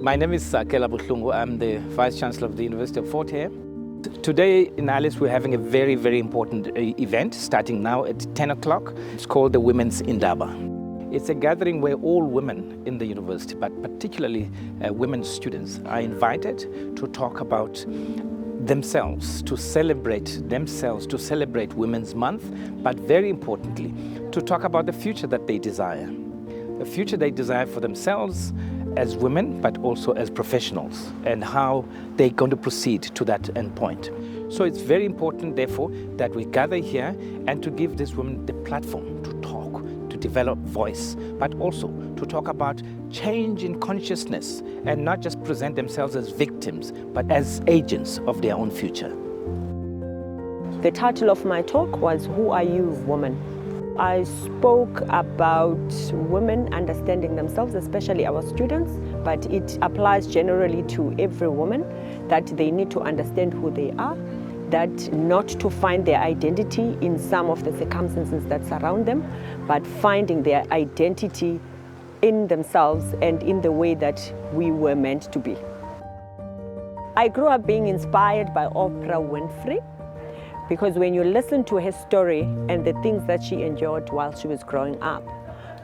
My name is Sakela Buhlungu. I'm the Vice Chancellor of the University of Fort Hare. Today in Alice we're having a very, very important event starting now at 10 o'clock. It's called the Women's Indaba. It's a gathering where all women in the university, but particularly women students, are invited to talk about themselves, to celebrate Women's Month, but very importantly, to talk about the future that they desire. The future they desire for themselves as women, but also as professionals, and how they're going to proceed to that endpoint. So it's very important, therefore, that we gather here and to give these women the platform to talk, to develop voice, but also to talk about change in consciousness and not just present themselves as victims, but as agents of their own future. The title of my talk was, "Who Are You, Woman?" I spoke about women understanding themselves, especially our students, but it applies generally to every woman, that they need to understand who they are, that not to find their identity in some of the circumstances that surround them, but finding their identity in themselves and in the way that we were meant to be. I grew up being inspired by Oprah Winfrey, because when you listen to her story and the things that she endured while she was growing up,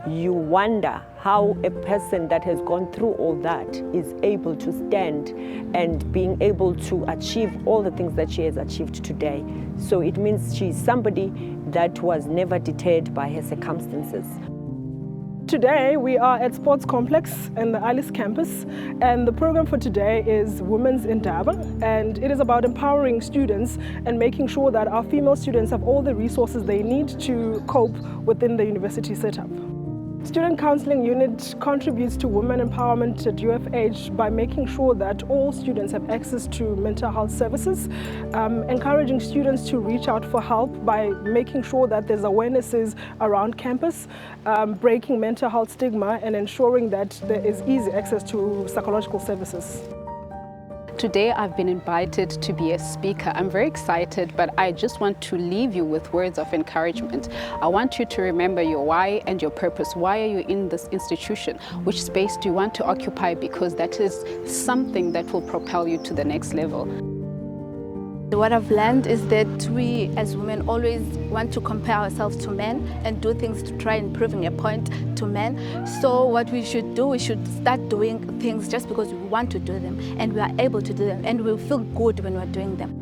you wonder how a person that has gone through all that is able to stand and being able to achieve all the things that she has achieved today. So it means she's somebody that was never deterred by her circumstances. Today we are at Sports Complex in the Alice campus, and the program for today is Women's Indaba, and it is about empowering students and making sure that our female students have all the resources they need to cope within the university setup. Student Counseling Unit contributes to women empowerment at UFH by making sure that all students have access to mental health services, encouraging students to reach out for help by making sure that there's awarenesses around campus, breaking mental health stigma, and ensuring that there is easy access to psychological services. Today I've been invited to be a speaker. I'm very excited, but I just want to leave you with words of encouragement. I want you to remember your why and your purpose. Why are you in this institution? Which space do you want to occupy? Because that is something that will propel you to the next level. What I've learned is that we as women always want to compare ourselves to men and do things to try and proving a point to men. So what we should do, we should start doing things just because we want to do them and we are able to do them and we'll feel good when we're doing them.